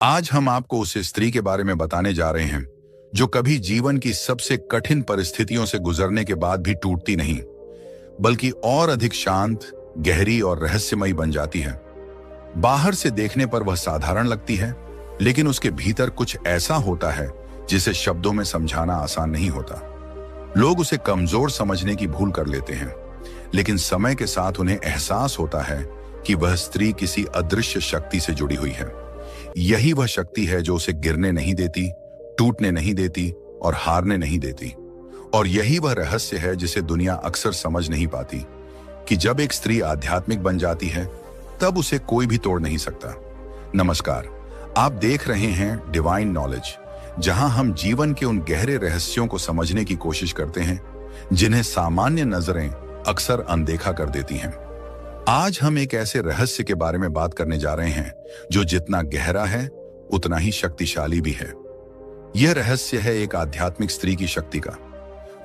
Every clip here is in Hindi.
आज हम आपको उस स्त्री के बारे में बताने जा रहे हैं जो कभी जीवन की सबसे कठिन परिस्थितियों से गुजरने के बाद भी टूटती नहीं, बल्कि और अधिक शांत, गहरी और रहस्यमयी बन जाती है। बाहर से देखने पर वह साधारण लगती है, लेकिन उसके भीतर कुछ ऐसा होता है जिसे शब्दों में समझाना आसान नहीं होता। लोग उसे कमजोर समझने की भूल कर लेते हैं, लेकिन समय के साथ उन्हें एहसास होता है कि वह स्त्री किसी अदृश्य शक्ति से जुड़ी हुई है। यही वह शक्ति है जो उसे गिरने नहीं देती, टूटने नहीं देती और हारने नहीं देती। और यही वह रहस्य है जिसे दुनिया अक्सर समझ नहीं पाती, कि जब एक स्त्री आध्यात्मिक बन जाती है तब उसे कोई भी तोड़ नहीं सकता। नमस्कार, आप देख रहे हैं डिवाइन नॉलेज, जहां हम जीवन के उन गहरे रहस्यों को समझने की कोशिश करते हैं जिन्हें सामान्य नजरें अक्सर अनदेखा कर देती हैं। आज हम एक ऐसे रहस्य के बारे में बात करने जा रहे हैं जो जितना गहरा है उतना ही शक्तिशाली भी है। यह रहस्य है एक आध्यात्मिक स्त्री की शक्ति का।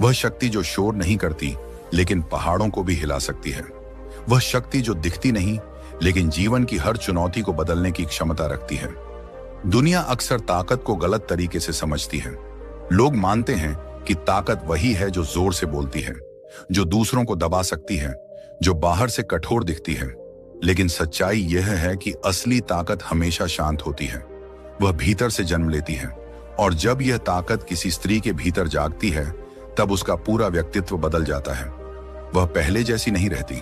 वह शक्ति जो शोर नहीं करती लेकिन पहाड़ों को भी हिला सकती है। वह शक्ति जो दिखती नहीं लेकिन जीवन की हर चुनौती को बदलने की क्षमता रखती है। दुनिया अक्सर ताकत को गलत तरीके से समझती है। लोग मानते हैं कि ताकत वही है जो जोर से बोलती है, जो दूसरों को दबा सकती है, जो बाहर से कठोर दिखती है। लेकिन सच्चाई यह है कि असली ताकत हमेशा शांत होती है। वह भीतर से जन्म लेती है, और जब यह ताकत किसी स्त्री के भीतर जागती है तब उसका पूरा व्यक्तित्व बदल जाता है। वह पहले जैसी नहीं रहती।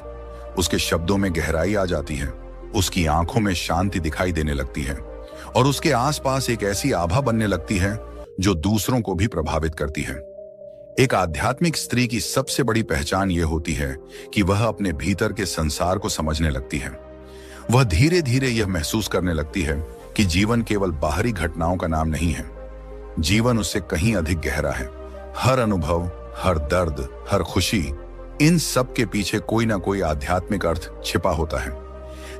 उसके शब्दों में गहराई आ जाती है, उसकी आंखों में शांति दिखाई देने लगती है, और उसके आसपास एक ऐसी आभा बनने लगती है जो दूसरों को भी प्रभावित करती है। एक आध्यात्मिक स्त्री की सबसे बड़ी पहचान यह होती है कि वह अपने भीतर के संसार को समझने लगती है। वह धीरे धीरे यह महसूस करने लगती है कि जीवन केवल बाहरी घटनाओं का नाम नहीं है। जीवन उससे कहीं अधिक गहरा है। हर अनुभव, हर दर्द, हर खुशी, इन सब के पीछे कोई ना कोई आध्यात्मिक अर्थ छिपा होता है।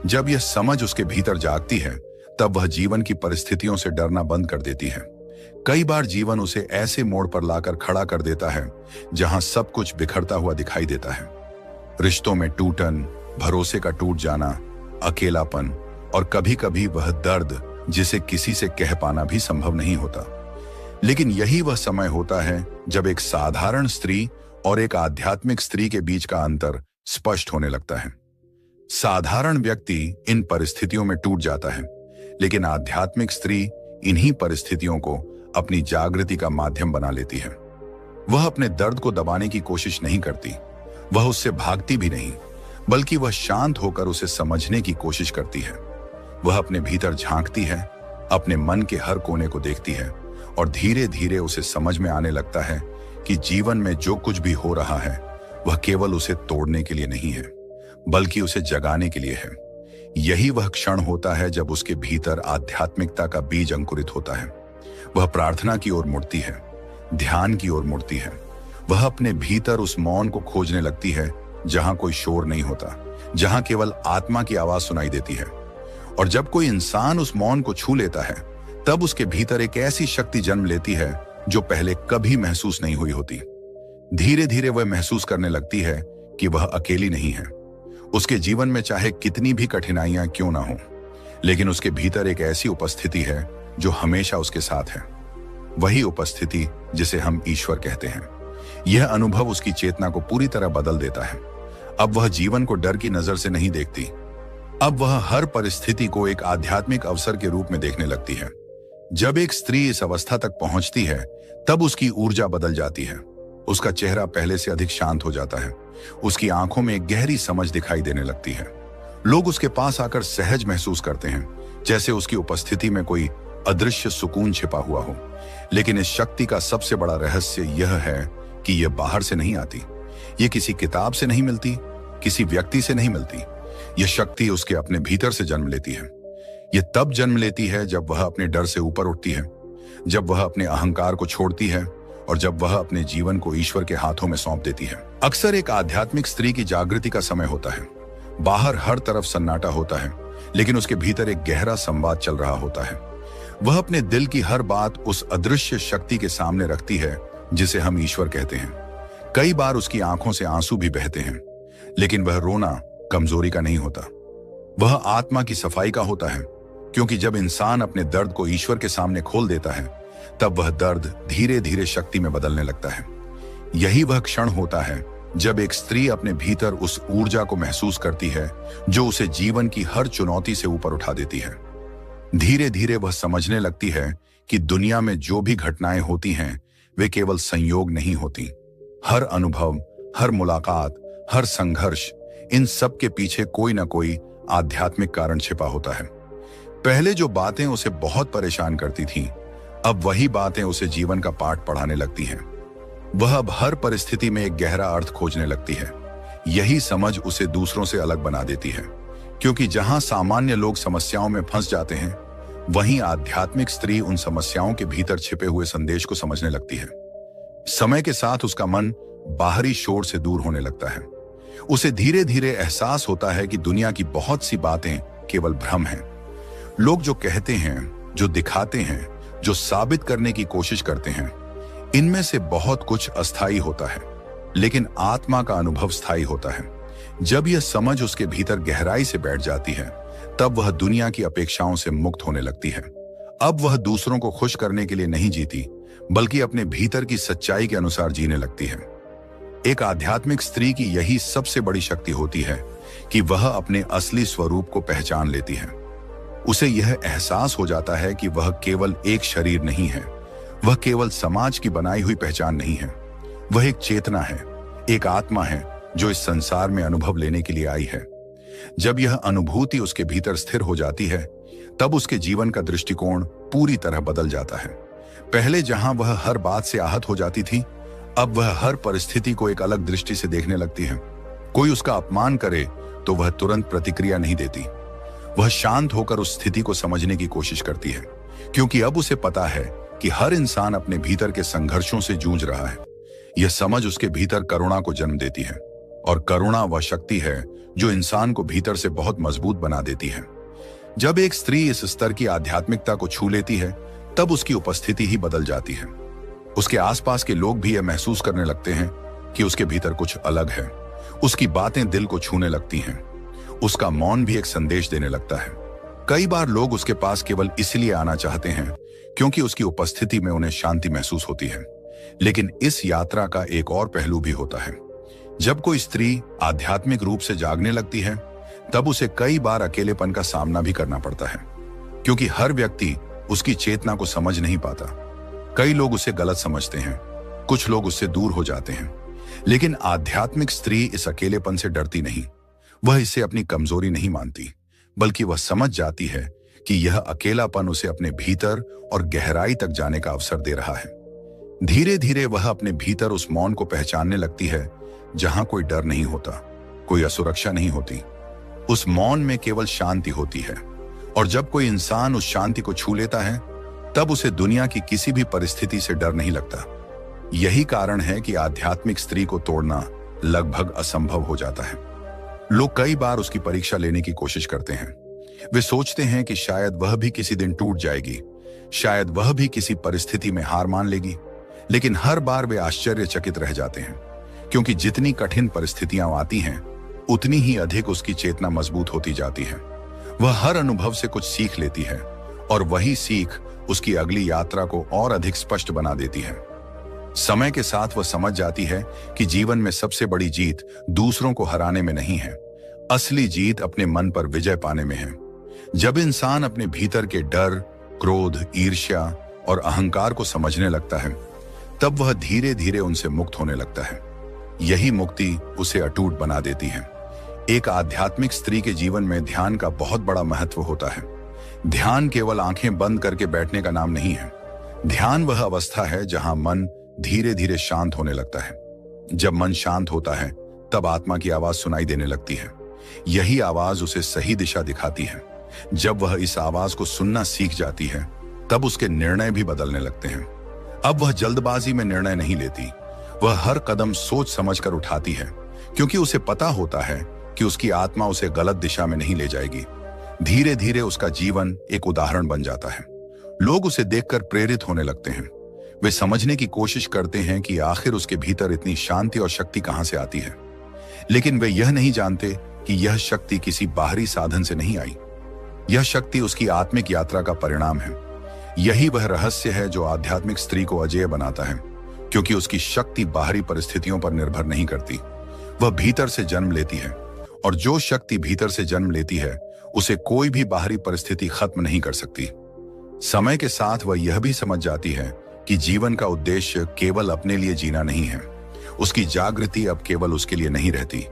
जब यह समझ उसके भीतर जागती है तब वह जीवन की परिस्थितियों से डरना बंद कर देती है। कई बार जीवन उसे ऐसे मोड़ पर लाकर खड़ा कर देता है जहां सब कुछ बिखरता हुआ दिखाई देता है। रिश्तों में टूटन, भरोसे का टूट जाना, अकेलापन, और कभी कभी वह दर्द जिसे किसी से कह पाना भी संभव नहीं होता। लेकिन यही वह समय होता है जब एक साधारण स्त्री और एक आध्यात्मिक स्त्री के बीच का अंतर स्पष्ट होने लगता है। साधारण व्यक्ति इन परिस्थितियों में टूट जाता है, लेकिन आध्यात्मिक स्त्री इन्हीं परिस्थितियों को अपनी जागृति का माध्यम बना लेती है। वह अपने दर्द को दबाने की कोशिश नहीं करती, वह उससे भागती भी नहीं, बल्कि वह शांत होकर उसे समझने की कोशिश करती है। वह अपने भीतर झांकती है, अपने मन के हर कोने को देखती है, और धीरे धीरे उसे समझ में आने लगता है कि जीवन में जो कुछ भी हो रहा है वह केवल उसे तोड़ने के लिए नहीं है, बल्कि उसे जगाने के लिए है। यही वह क्षण होता है जब उसके भीतर आध्यात्मिकता का बीज अंकुरित होता है। वह प्रार्थना की ओर मुड़ती है, ध्यान की ओर मुड़ती है। वह अपने भीतर उस मौन को खोजने लगती है जहां कोई शोर नहीं होता, जहां केवल आत्मा की आवाज सुनाई देती है। और जब कोई इंसान उस मौन को छू लेता है तब उसके भीतर एक ऐसी शक्ति जन्म लेती है जो पहले कभी महसूस नहीं हुई होती। धीरे धीरे वह महसूस करने लगती है कि वह अकेली नहीं है। उसके जीवन में चाहे कितनी भी कठिनाइयां क्यों ना हो, लेकिन उसके भीतर एक ऐसी उपस्थिति है जो हमेशा उसके साथ है। वही उपस्थिति जिसे हम ईश्वर कहते हैं। यह अनुभव उसकी चेतना को पूरी तरह बदल देता है। अब वह जीवन को डर की नजर से नहीं देखती। अब वह हर परिस्थिति को एक आध्यात्मिक अवसर के रूप में देखने लगती है। जब एक स्त्री इस अवस्था तक पहुंचती है तब उसकी ऊर्जा बदल जाती है। उसका चेहरा पहले से अधिक शांत हो जाता है। उसकी आंखों में एक गहरी समझ दिखाई देने लगती है। लोग उसके पास आकर सहज महसूस करते हैं, जैसे उसकी उपस्थिति में कोई अदृश्य सुकून छिपा हुआ हो। लेकिन इस शक्ति का सबसे बड़ा रहस्य यह है कि यह बाहर से नहीं आती। यह किसी किताब से नहीं मिलती, किसी व्यक्ति से नहीं मिलती। यह शक्ति उसके अपने भीतर से जन्म लेती है। यह तब जन्म लेती है जब वह अपने डर से ऊपर उठती है, जब वह अपने अहंकार को छोड़ती है, और जब वह अपने जीवन को ईश्वर के हाथों में सौंप देती है। अक्सर एक आध्यात्मिक स्त्री की जागृति का समय होता है। बाहर हर तरफ सन्नाटा होता है, लेकिन उसके भीतर एक गहरा संवाद चल रहा होता है। वह अपने दिल की हर बात उस अदृश्य शक्ति के सामने रखती है जिसे हम ईश्वर कहते हैं। कई बार उसकी आंखों से आंसू भी बहते हैं, लेकिन वह रोना कमजोरी का नहीं होता, वह आत्मा की सफाई का होता है। क्योंकि जब इंसान अपने दर्द को ईश्वर के सामने खोल देता है, तब वह दर्द धीरे धीरे शक्ति में बदलने लगता है। यही वह क्षण होता है जब एक स्त्री अपने भीतर उस ऊर्जा को महसूस करती है जो उसे जीवन की हर चुनौती से ऊपर उठा देती है। धीरे धीरे वह समझने लगती है कि दुनिया में जो भी घटनाएं होती हैं वे केवल संयोग नहीं होती। हर अनुभव, हर मुलाकात, हर संघर्ष, इन सब के पीछे कोई ना कोई आध्यात्मिक कारण छिपा होता है। पहले जो बातें उसे बहुत परेशान करती थीं, अब वही बातें उसे जीवन का पाठ पढ़ाने लगती हैं। वह अब हर परिस्थिति में एक गहरा अर्थ खोजने लगती है। यही समझ उसे दूसरों से अलग बना देती है, क्योंकि जहां सामान्य लोग समस्याओं में फंस जाते हैं, वहीं आध्यात्मिक स्त्री उन समस्याओं के भीतर छिपे हुए संदेश को समझने लगती है। समय के साथ उसका मन बाहरी शोर से दूर होने लगता है। उसे धीरे धीरे एहसास होता है कि दुनिया की बहुत सी बातें केवल भ्रम हैं। लोग जो कहते हैं, जो दिखाते हैं, जो साबित करने की कोशिश करते हैं, इनमें से बहुत कुछ अस्थायी होता है, लेकिन आत्मा का अनुभव स्थायी होता है। जब यह समझ उसके भीतर गहराई से बैठ जाती है, तब वह दुनिया की अपेक्षाओं से मुक्त होने लगती है। अब वह दूसरों को खुश करने के लिए नहीं जीती, बल्कि अपने भीतर की सच्चाई के अनुसार जीने लगती है। एक आध्यात्मिक स्त्री की यही सबसे बड़ी शक्ति होती है कि वह अपने असली स्वरूप को पहचान लेती है। उसे यह एहसास हो जाता है कि वह केवल एक शरीर नहीं है, वह केवल समाज की बनाई हुई पहचान नहीं है। वह एक चेतना है, एक आत्मा है जो इस संसार में अनुभव लेने के लिए आई है। जब यह अनुभूति उसके भीतर स्थिर हो जाती है, तब उसके जीवन का दृष्टिकोण पूरी तरह बदल जाता है। पहले जहां वह हर बात से आहत हो जाती थी, अब वह हर परिस्थिति को एक अलग दृष्टि से देखने लगती है। कोई उसका अपमान करे तो वह तुरंत प्रतिक्रिया नहीं देती। वह शांत होकर उस स्थिति को समझने की कोशिश करती है, क्योंकि अब उसे पता है कि हर इंसान अपने भीतर के संघर्षों से जूझ रहा है। यह समझ उसके भीतर करुणा को जन्म देती है, और करुणा वह शक्ति है जो इंसान को भीतर से बहुत मजबूत बना देती है। जब एक स्त्री इस स्तर की आध्यात्मिकता को छू लेती है, तब उसकी उपस्थिति ही बदल जाती है। उसके आसपास के लोग भी यह महसूस करने लगते हैं कि उसके भीतर कुछ अलग है। उसकी बातें दिल को छूने लगती हैं। उसका मौन भी एक संदेश देने लगता है। कई बार लोग उसके पास केवल इसलिए आना चाहते हैं क्योंकि उसकी उपस्थिति में उन्हें शांति महसूस होती है। लेकिन इस यात्रा का एक और पहलू भी होता है। जब कोई स्त्री आध्यात्मिक रूप से जागने लगती है, तब उसे कई बार अकेलेपन का सामना भी करना पड़ता है, क्योंकि हर व्यक्ति उसकी चेतना को समझ नहीं पाता। कई लोग उसे गलत समझते हैं, कुछ लोग उससे दूर हो जाते हैं। लेकिन आध्यात्मिक स्त्री इस अकेलेपन से डरती नहीं। वह इसे अपनी कमजोरी नहीं मानती, बल्कि वह समझ जाती है कि यह अकेलापन उसे अपने भीतर और गहराई तक जाने का अवसर दे रहा है। धीरे धीरे वह अपने भीतर उस मौन को पहचानने लगती है, जहां कोई डर नहीं होता, कोई असुरक्षा नहीं होती। उस मौन में केवल शांति होती है, और जब कोई इंसान उस शांति को छू लेता है, तब उसे दुनिया की किसी भी परिस्थिति से डर नहीं लगता। यही कारण है कि आध्यात्मिक स्त्री को तोड़ना लगभग असंभव हो जाता है। लोग कई बार उसकी परीक्षा लेने की कोशिश करते हैं। वे सोचते हैं कि शायद वह भी किसी दिन टूट जाएगी, शायद वह भी किसी परिस्थिति में हार मान लेगी। लेकिन हर बार वे आश्चर्यचकित रह जाते हैं, क्योंकि जितनी कठिन परिस्थितियां आती हैं, उतनी ही अधिक उसकी चेतना मजबूत होती जाती है। वह हर अनुभव से कुछ सीख लेती है, और वही सीख उसकी अगली यात्रा को और अधिक स्पष्ट बना देती है। समय के साथ वह समझ जाती है कि जीवन में सबसे बड़ी जीत दूसरों को हराने में नहीं है, असली जीत अपने मन पर विजय पाने में है। जब इंसान अपने भीतर के डर, क्रोध, ईर्ष्या और अहंकार को समझने लगता है, तब वह धीरे धीरे उनसे मुक्त होने लगता है। यही मुक्ति उसे अटूट बना देती है। एक आध्यात्मिक स्त्री के जीवन में ध्यान का बहुत बड़ा महत्व होता है। ध्यान केवल आंखें बंद करके बैठने का नाम नहीं है। ध्यान वह अवस्था है जहां मन धीरे धीरे शांत होने लगता है। जब मन शांत होता है, तब आत्मा की आवाज सुनाई देने लगती है। यही आवाज उसे सही दिशा दिखाती है। जब वह इस आवाज को सुनना सीख जाती है, तब उसके निर्णय भी बदलने लगते हैं। अब वह जल्दबाजी में निर्णय नहीं लेती। वह हर कदम सोच समझकर उठाती है, क्योंकि उसे पता होता है कि उसकी आत्मा उसे गलत दिशा में नहीं ले जाएगी। धीरे धीरे उसका जीवन एक उदाहरण बन जाता है। लोग उसे देखकर प्रेरित होने लगते हैं। वे समझने की कोशिश करते हैं कि आखिर उसके भीतर इतनी शांति और शक्ति कहां से आती है। लेकिन वे यह नहीं जानते कि यह शक्ति किसी बाहरी साधन से नहीं आई। यह शक्ति उसकी आत्मिक यात्रा का परिणाम है। यही वह रहस्य है जो आध्यात्मिक स्त्री को अजेय बनाता है, क्योंकि उसकी शक्ति बाहरी परिस्थितियों पर निर्भर नहीं करती, वह भीतर से जन्म लेती है। और जो शक्ति भीतर से जन्म लेती है उसे कोई भी बाहरी परिस्थिति खत्म नहीं कर सकती। समय के साथ वह यह भी समझ जाती है कि जीवन का उद्देश्य केवल अपने लिए जीना नहीं है। उसकी जागृति अब केवल उसके लिए नहीं रहती,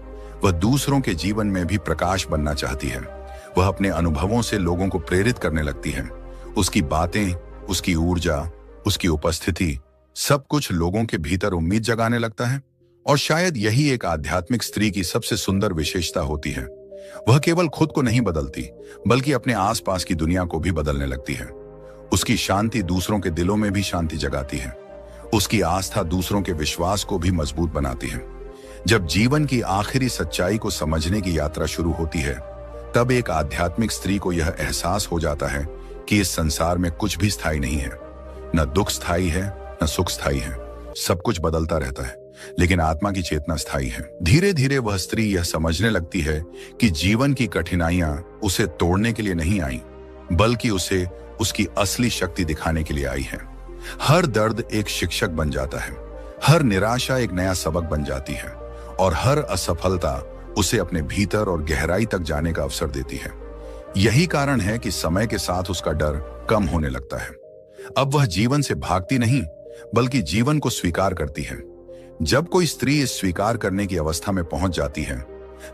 वह दूसरों के जीवन में भी प्रकाश बनना चाहती है। वह अपने अनुभवों से लोगों को प्रेरित करने लगती है। उसकी बातें, उसकी ऊर्जा, उसकी उपस्थिति, सब कुछ लोगों के भीतर उम्मीद जगाने लगता है। और शायद यही एक आध्यात्मिक स्त्री की सबसे सुंदर विशेषता होती है। वह केवल खुद को नहीं बदलती, बल्कि अपने आसपास की दुनिया को भी बदलने लगती है। उसकी शांति दूसरों के दिलों में भी शांति जगाती है। उसकी आस्था दूसरों के विश्वास को भी मजबूत बनाती है। जब जीवन की आखिरी सच्चाई को समझने की यात्रा शुरू होती है, तब एक आध्यात्मिक स्त्री को यह एहसास हो जाता है कि इस संसार में कुछ भी स्थायी नहीं है। न दुख स्थायी है, न सुख स्थायी है। सब कुछ बदलता रहता है, लेकिन आत्मा की चेतना स्थायी है। धीरे धीरे वह स्त्री यह समझने लगती है कि जीवन की कठिनाइयां उसे तोड़ने के लिए नहीं आई, बल्कि उसे उसकी असली शक्ति दिखाने के लिए आई है। हर दर्द एक शिक्षक बन जाता है, हर निराशा एक नया सबक बन जाती है, और हर असफलता उसे अपने भीतर और गहराई तक जाने का अवसर देती है। यही कारण है कि समय के साथ उसका डर कम होने लगता है। अब वह जीवन से भागती नहीं, बल्कि जीवन को स्वीकार करती है। जब कोई स्त्री इस स्वीकार करने की अवस्था में पहुंच जाती है,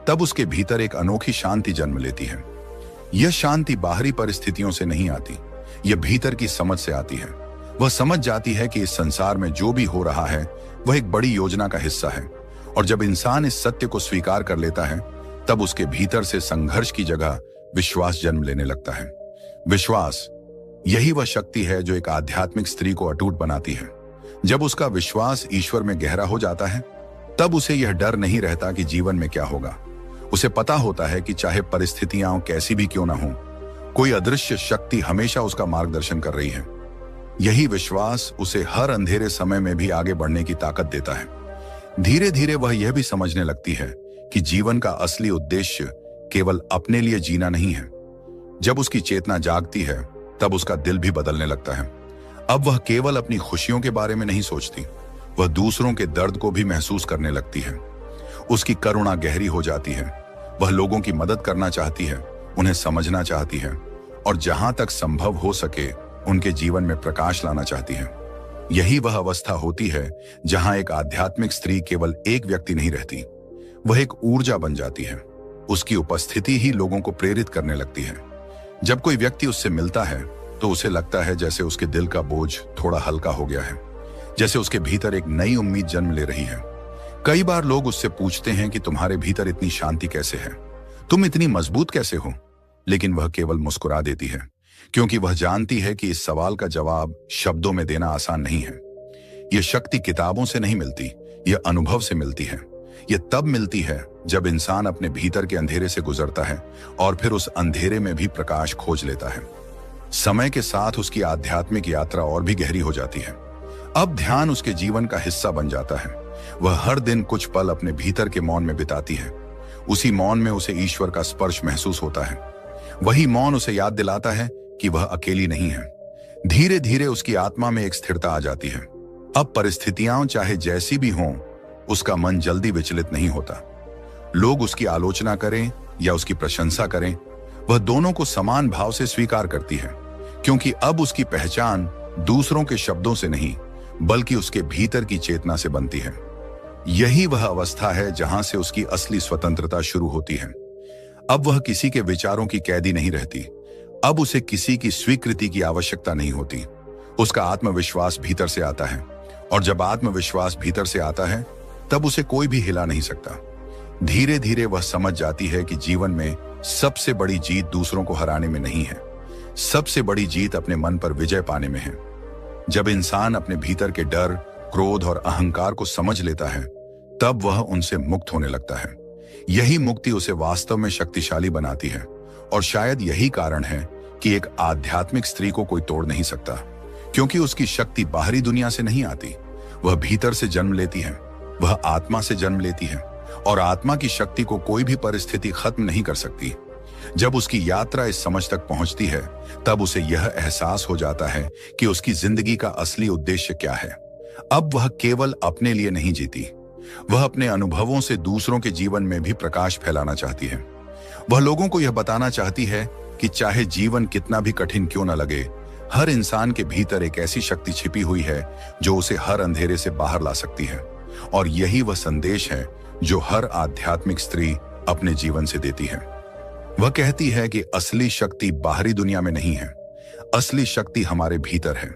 तब उसके भीतर एक अनोखी शांति जन्म लेती है। यह शांति बाहरी परिस्थितियों से नहीं आती, यह भीतर की समझ से आती है। वह समझ जाती है कि इस संसार में जो भी हो रहा है वह एक बड़ी योजना का हिस्सा है। और जब इंसान इस सत्य को स्वीकार कर लेता है, तब उसके भीतर से संघर्ष की जगह विश्वास जन्म लेने लगता है। विश्वास, यही वह शक्ति है जो एक आध्यात्मिक स्त्री को अटूट बनाती है। जब उसका विश्वास ईश्वर में गहरा हो जाता है, तब उसे यह डर नहीं रहता कि जीवन में क्या होगा। उसे पता होता है कि चाहे परिस्थितियां कैसी भी क्यों ना हो, कोई अदृश्य शक्ति हमेशा उसका मार्गदर्शन कर रही है। यही विश्वास उसे हर अंधेरे समय में भी आगे बढ़ने की ताकत देता है। धीरे धीरे वह यह भी समझने लगती है कि जीवन का असली उद्देश्य केवल अपने लिए जीना नहीं है। जब उसकी चेतना जागती है, तब उसका दिल भी बदलने लगता है। अब वह केवल अपनी खुशियों के बारे में नहीं सोचती, वह दूसरों के दर्द को भी महसूस करने लगती है। उसकी करुणा गहरी हो जाती है। वह लोगों की मदद करना चाहती है, उन्हें समझना चाहती है, और जहां तक संभव हो सके उनके जीवन में प्रकाश लाना चाहती है। यही वह अवस्था होती है जहां एक आध्यात्मिक स्त्री केवल एक व्यक्ति नहीं रहती, वह एक ऊर्जा बन जाती है। उसकी उपस्थिति ही लोगों को प्रेरित करने लगती है। जब कोई व्यक्ति उससे मिलता है तो उसे लगता है जैसे उसके दिल का बोझ थोड़ा हल्का हो गया है, जैसे उसके भीतर एक नई उम्मीद जन्म ले रही है। कई बार लोग उससे पूछते हैं कि तुम्हारे भीतर इतनी शांति कैसे है, तुम इतनी मजबूत कैसे हो? लेकिन वह केवल मुस्कुरा देती है, क्योंकि वह जानती है कि इस सवाल का जवाब शब्दों में देना आसान नहीं है। यह शक्ति किताबों से नहीं मिलती, यह अनुभव से मिलती है। यह तब मिलती है जब इंसान अपने भीतर के अंधेरे से गुजरता है और फिर उस अंधेरे में भी प्रकाश खोज लेता है। समय के साथ उसकी आध्यात्मिक यात्रा और भी गहरी हो जाती है। अब ध्यान उसके जीवन का हिस्सा बन जाता है। वह हर दिन कुछ पल अपने भीतर के मौन में बिताती है। उसी मौन में उसे ईश्वर का स्पर्श महसूस होता है। वही मौन उसे याद दिलाता है कि वह अकेली नहीं है। धीरे धीरे उसकी आत्मा में एक स्थिरता आ जाती है। अब परिस्थितियां चाहे जैसी भी हों, उसका मन जल्दी विचलित नहीं होता। लोग उसकी आलोचना करें या उसकी प्रशंसा करें, वह दोनों को समान भाव से स्वीकार करती है, क्योंकि अब उसकी पहचान दूसरों के शब्दों से नहीं, बल्कि उसके भीतर की चेतना से बनती है। यही वह अवस्था है जहां से उसकी असली स्वतंत्रता शुरू होती है। अब वह किसी के विचारों की कैदी नहीं रहती। अब उसे किसी की स्वीकृति की आवश्यकता नहीं होती। उसका आत्मविश्वास भीतर से आता है, और जब आत्मविश्वास भीतर से आता है, तब उसे कोई भी हिला नहीं सकता। धीरे धीरे वह समझ जाती है कि जीवन में सबसे बड़ी जीत दूसरों को हराने में नहीं है, सबसे बड़ी जीत अपने मन पर विजय पाने में है। जब इंसान अपने भीतर के डर, क्रोध और अहंकार को समझ लेता है, तब वह उनसे मुक्त होने लगता है। यही मुक्ति उसे वास्तव में शक्तिशाली बनाती है, और शायद यही कारण है कि एक आध्यात्मिक स्त्री को कोई तोड़ नहीं सकता, क्योंकि उसकी शक्ति बाहरी दुनिया से नहीं आती, वह भीतर से जन्म लेती है। वह आत्मा से जन्म लेती है, और आत्मा की शक्ति को कोई भी परिस्थिति खत्म नहीं कर सकती। जब उसकी यात्रा इस समझ तक पहुंचती है, तब उसे यह एहसास हो जाता है कि उसकी जिंदगी का असली उद्देश्य क्या है। अब वह केवल अपने लिए नहीं जीती, वह अपने अनुभवों से दूसरों के जीवन में भी प्रकाश फैलाना चाहती है। वह लोगों को यह बताना चाहती है कि चाहे जीवन कितना भी कठिन क्यों न लगे, हर इंसान के भीतर एक ऐसी शक्ति छिपी हुई है जो उसे हर अंधेरे से बाहर ला सकती है। और यही वह संदेश है जो हर आध्यात्मिक स्त्री अपने जीवन से देती है। वह कहती है कि असली शक्ति बाहरी दुनिया में नहीं है, असली शक्ति हमारे भीतर है।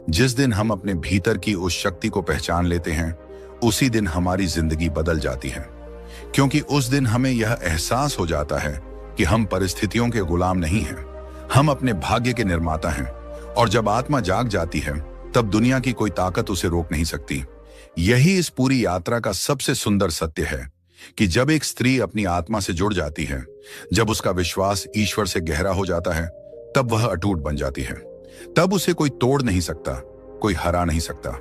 जिस दिन हम अपने भीतर की उस शक्ति को पहचान लेते हैं, उसी दिन हमारी जिंदगी बदल जाती है, क्योंकि उस दिन हमें यह एहसास हो जाता है कि हम परिस्थितियों के गुलाम नहीं हैं, हम अपने भाग्य के निर्माता हैं। और जब आत्मा जाग जाती है, तब दुनिया की कोई ताकत उसे रोक नहीं सकती। यही इस पूरी यात्रा का सबसे सुंदर सत्य है कि जब एक स्त्री अपनी आत्मा से जुड़ जाती है, जब उसका विश्वास ईश्वर से गहरा हो जाता है, तब वह अटूट बन जाती है। तब उसे कोई तोड़ नहीं सकता, कोई हरा नहीं सकता।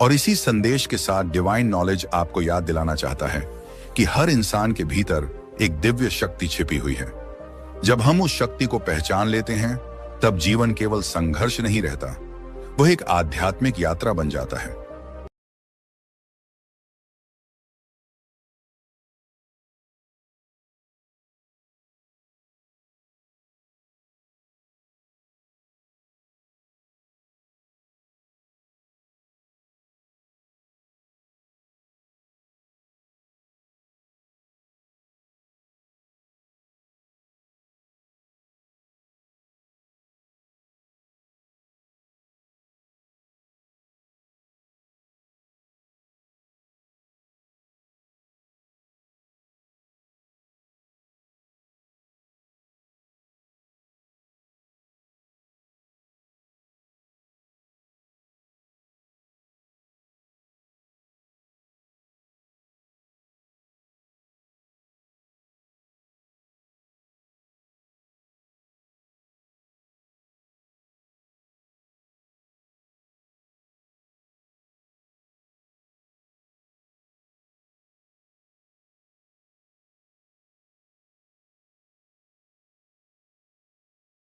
और इसी संदेश के साथ डिवाइन नॉलेज आपको याद दिलाना चाहता है कि हर इंसान के भीतर एक दिव्य शक्ति छिपी हुई है। जब हम उस शक्ति को पहचान लेते हैं, तब जीवन केवल संघर्ष नहीं रहता, वह एक आध्यात्मिक यात्रा बन जाता है।